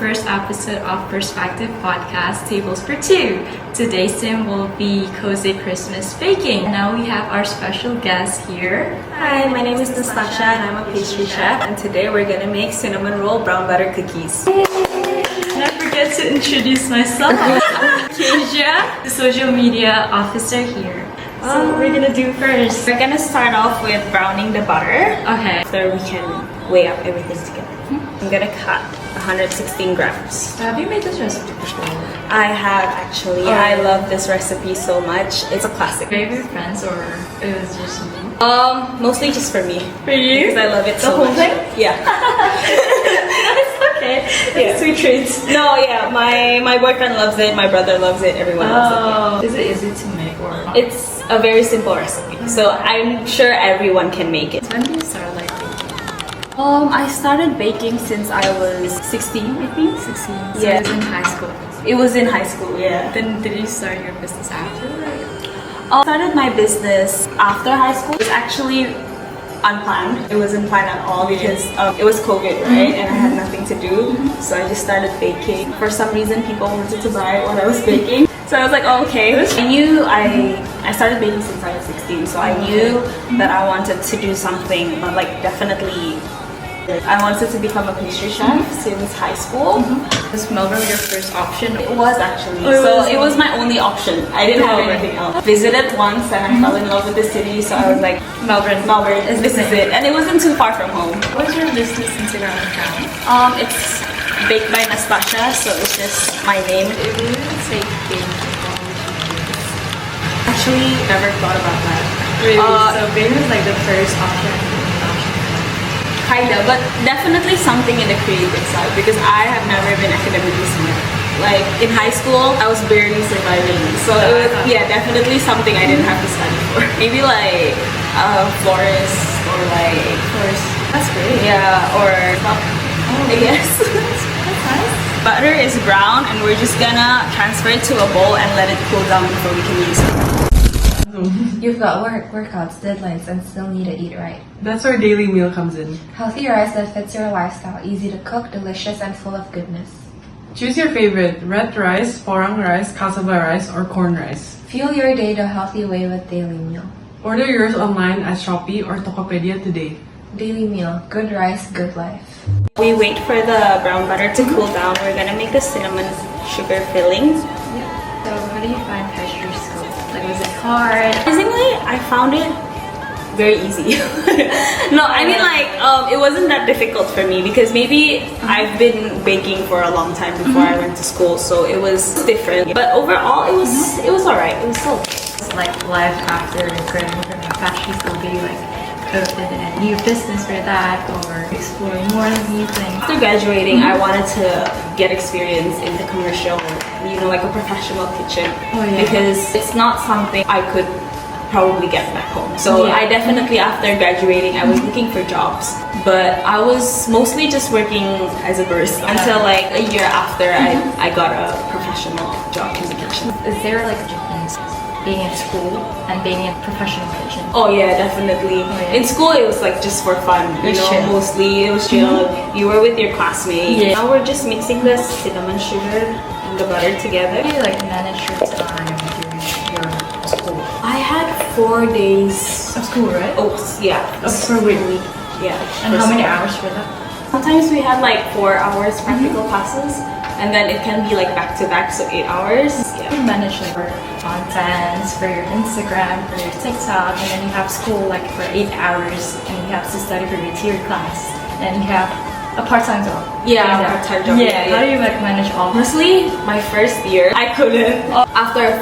first episode of Perspektif podcast, Tables for Two. Today's theme will be cozy Christmas baking. Now we have our special guest here. Hi, my name is Nastasha and I'm a pastry chef, and today we're gonna make cinnamon roll brown butter cookies. And I forget to introduce myself. Keisha, the social media officer here. So what we're gonna do first? We're gonna start off with browning the butter. Okay. After we can weigh up everything together. I'm gonna cut 116 grams. Have you made this recipe before? I have actually. I love this recipe so much. It's a classic. Favorite friends or it was just me? Mostly just for me. For you? Because I love it The so whole much. thing? Yeah. That's okay. Yeah. Sweet treats. No, yeah. My boyfriend loves it. My brother loves it. Everyone loves it. Is it easy to make or? It's a very simple recipe, so I'm sure everyone can make it. When did you start like baking? I started baking since I was 16, I think. 16. So Yeah. it was in high school. It was in high school, yeah. Then did you start your business after? I started my business after high school. It was actually unplanned. It wasn't planned at all because it was COVID, right? And I had nothing to do. So I just started baking. For some reason, people wanted to buy what I was baking. So I was like, oh, okay. I knew I started baking since I was 16. So I knew that I wanted to do something, like definitely I wanted to become a pastry chef since high school. Was Melbourne your first option? It was actually. Oh, It was my only option. I didn't have anything else. Visited once and I fell in love with the city, so I was like, Melbourne. this is it. And it wasn't too far from home. What's your business Instagram account? It's baked by Nastasha, so it's just my name. If you would say baking, Actually, never thought about that. really? So baking was like the first option. Kinda, but definitely something in the creative side because I have never been academically smart. Like in high school, I was barely surviving. So it was, yeah, definitely something I didn't have to study for. Maybe like florist or like Florist. That's great. yeah, or yes. That's nice. Butter is brown, and we're just gonna transfer it to a bowl and let it cool down before we can use it. You've got workouts, deadlines, and still need to eat right. That's where daily meal comes in. Healthy rice that fits your lifestyle, easy to cook, delicious, and full of goodness. Choose your favorite, red rice, porang rice, cassava rice, or corn rice. Fuel your day the healthy way with Daily Meal. Order yours online at Shopee or Tokopedia today. Daily Meal, good rice, good life. We wait for the brown butter to cool down. We're gonna make the cinnamon sugar filling. So how do you find pastry school? Like was it hard? Surprisingly, I found it very easy. No, I mean like it wasn't that difficult for me because maybe I've been baking for a long time before I went to school, so it was different. But overall, it was alright. It was still okay. It's like life after graduating from pastry school. Do you like open a new business for that or explore more new things? After graduating, I wanted to get experience in the commercial, like a professional kitchen, because it's not something I could probably get back home. So I definitely, after graduating, I was looking for jobs, but I was mostly just working as a barista until like a year after I got a professional job in the kitchen. Is there like a difference being in school and being in professional kitchen? Oh yeah, definitely. In school it was like just for fun, chill. mostly it was chill. You were with your classmates. Now we're just mixing the cinnamon sugar and the butter together. How do you like manage your time during your school? I had 4 days Of school, right? yeah. Per week. Yeah. And how many hours for that? Sometimes we had like 4 hours practical classes, and then it can be like back to back, so 8 hours. You manage like your contents for your Instagram, for your TikTok, and then you have school like for 8 hours, and you have to study for your theory class, and you have a part-time job. Yeah, part-time job. Yeah. How do you like manage all this? Honestly, my first year, I couldn't. After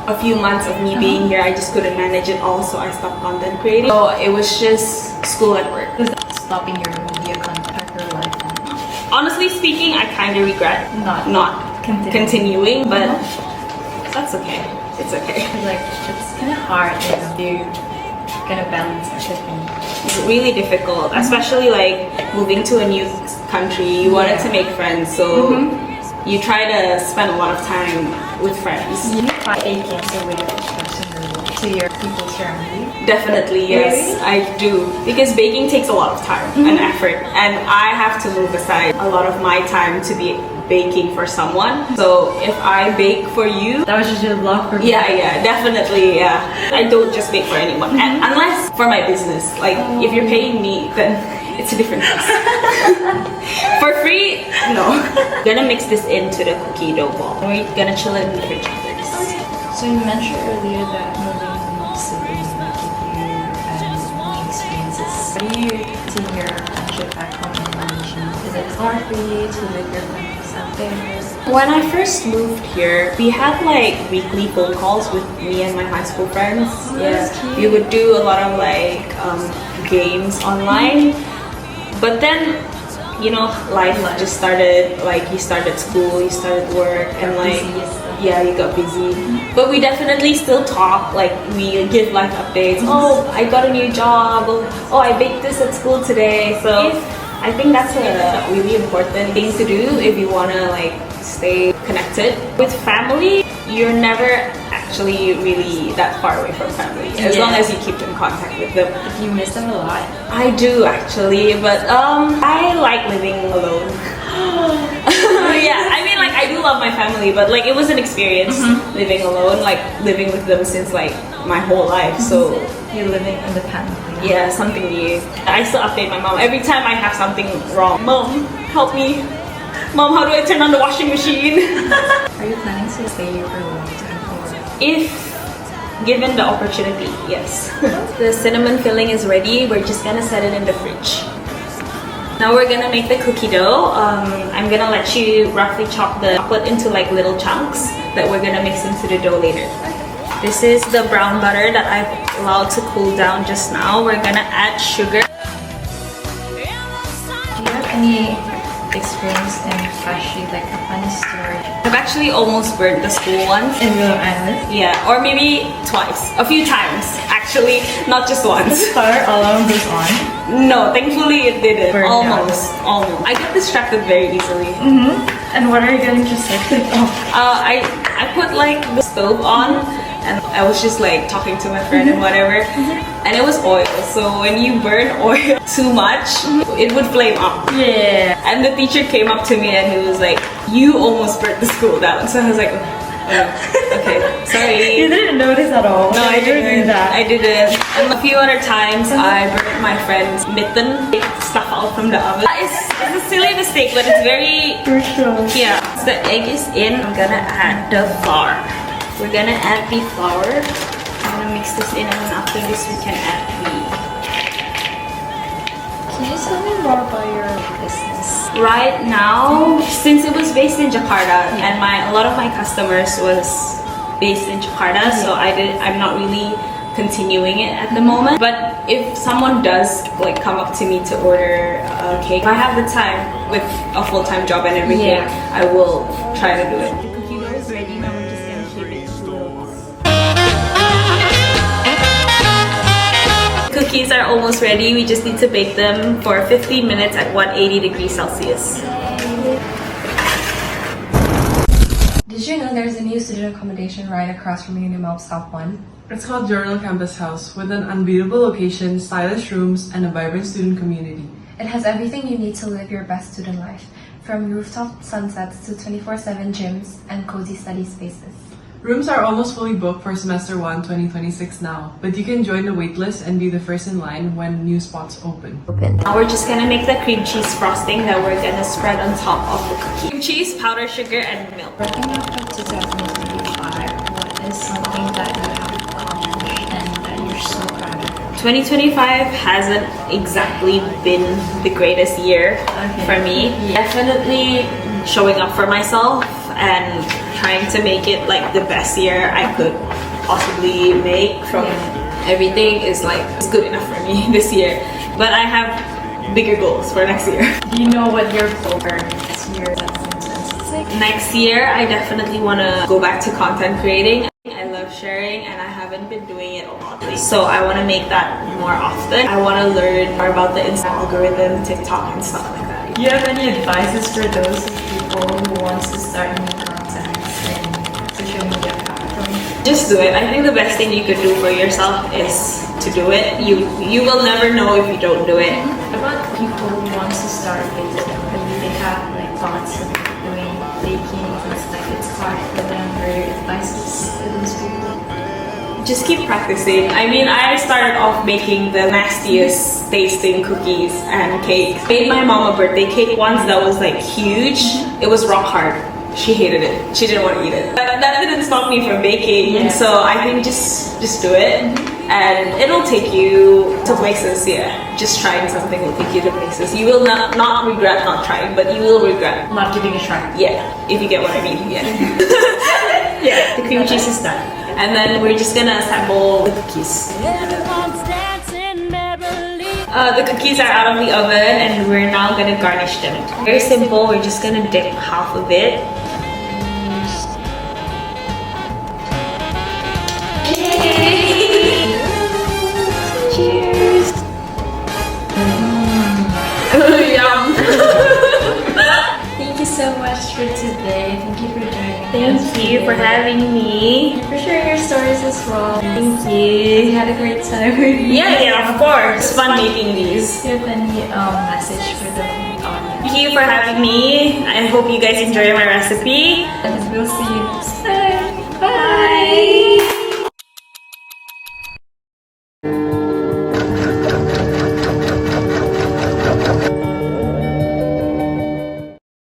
a few months of me being here, I just couldn't manage it all, so I stopped content creating. So it was just school and work. Is that stopping your media content or life? Honestly speaking, I kind of regret not continuing, but that's okay. It's okay. Like it's kind of hard, you kind of balance everything. It's really difficult, especially like moving to a new country. You wanted to make friends, so you try to spend a lot of time with friends. You find baking as a way of expressing your love to your people around you? Definitely, yes, I do. Because baking takes a lot of time and effort, and I have to move aside a lot of my time to be baking for someone. So if I bake for you, That was just your love for me. yeah, definitely, yeah. I don't just bake for anyone, and unless for my business. Like if you're paying me, then it's a different case. For free, no. Gonna mix this into the cookie dough ball. We're gonna chill it in the fridge first. So you mentioned earlier that moving city might give you new experiences. How do you see your friendship back home in Malaysia? Is it hard for you to live your friends out there? When I first moved here, we had like weekly phone calls with me and my high school friends. That's We would do a lot of like games online. But then, you know, life just started. Like you started school, you started work, and like busy and stuff. yeah, you got busy. But we definitely still talk. Like we give life updates. Oh, I got a new job. Oh, I baked this at school today. So I think that's a really important thing to do if you wanna like stay connected with family. You're never actually really that far away from family as long as you keep in contact with them. You miss them a lot. I do actually, but I like living alone. Yeah, I mean like I do love my family, but like it was an experience living alone, like living with them since like my whole life. So You're living independently. yeah, something new. I still update my mom every time I have something wrong. Mom, help me. Mom, how do I turn on the washing machine? Are you planning to stay here for a long time? Or If given the opportunity, yes. The cinnamon filling is ready. We're just gonna set it in the fridge. Now we're gonna make the cookie dough. I'm gonna let you roughly chop the chocolate into like little chunks that we're gonna mix into the dough later. This is the brown butter that I've allowed to cool down just now. We're gonna add sugar. do you have any experience in Kashi, like a funny story? I've actually almost burnt the school once. In Willow Island? Yeah, or maybe twice. A few times, actually, not just once. Fire alarm goes on. No, thankfully it didn't. Burned Almost. I get distracted very easily. And what are you getting distracted of? I put like the stove on and I was just like talking to my friend and whatever, and it was oil. So when you burn oil too much, it would flame up. Yeah. And the teacher came up to me and he was like, "You almost burnt the school down." So I was like, "Oh, okay, sorry." You didn't notice at all. No, I didn't do didn't. that. I didn't. And a few other times, I burnt my friend's mitten, take stuff out from the oven. It's a silly mistake, but it's very For sure. yeah. So the egg is in. I'm gonna add the flour. We're gonna add the flour. I'm gonna mix this in, and then after this, we can add the. Can you tell me more about your business? Right now, since it was based in Jakarta, and a lot of my customers was based in Jakarta, so I'm not really continuing it at the moment. But if someone does like come up to me to order a cake, if I have the time with a full-time job and everything, I will try to do it. The cookie dough is ready. Now we're just gonna shape it into little balls. Cookies are almost ready. We just need to bake them for 15 minutes at 180 degrees Celsius. Did you know there's a new student accommodation right across from Unimop Stop 1? It's called Journal Campus House, with an unbeatable location, stylish rooms, and a vibrant student community. It has everything you need to live your best student life, from rooftop sunsets to 24/7 gyms and cozy study spaces. Rooms are almost fully booked for semester 1 2026 now, but you can join the waitlist and be the first in line when new spots open. Now we're just gonna make the cream cheese frosting that we're gonna spread on top of the cookie. Cream cheese, powdered sugar, and milk. Working after 2025, what is something that you have accomplished and that you're so proud of? 2025 hasn't exactly been the greatest year for me. Definitely showing up for myself and trying to make it like the best year I could possibly make from everything is like it's good enough for me this year. But I have bigger goals for next year. Do you know what your goal for next year is? Next year, I definitely want to go back to content creating. I love sharing and I haven't been doing it a lot lately. So I want to make that more often. I want to learn more about the Insta algorithm, TikTok and stuff like that. Do you have any advices for those people who wants to start new content in social media platforms? Just do it. I think the best thing you could do for yourself is to do it. You will never know if you don't do it. What about people who wants to start a business but they have like thoughts of doing baking since like it's hard for them, or advices for those people? Just keep practicing. I mean, I started off making the nastiest tasting cookies and cakes. Made my mom a birthday cake once that was like huge. It was rock hard. She hated it. She didn't want to eat it. But that didn't stop me from baking. Yeah. So I think just do it, and it'll take you to places. Yeah, just trying something will take you to places. You will not regret not trying, but you will regret Not giving a try. yeah, if you get what I mean. Yeah. Yeah, the cream cheese is done. And then we're just gonna assemble the cookies. The cookies are out of the oven and we're now gonna garnish them. Very simple, we're just gonna dip half of it. Yay! Cheers! Yum! Thank you so much for today. Thank you for joining us. Thank you for having me. For sharing your stories as well. Thank We you. had a great time with you. Yeah, of course. It's fun making these. Do you have any message for the audience? Thank you for having me. I hope you guys enjoy my recipe. And we'll see you next time. Bye!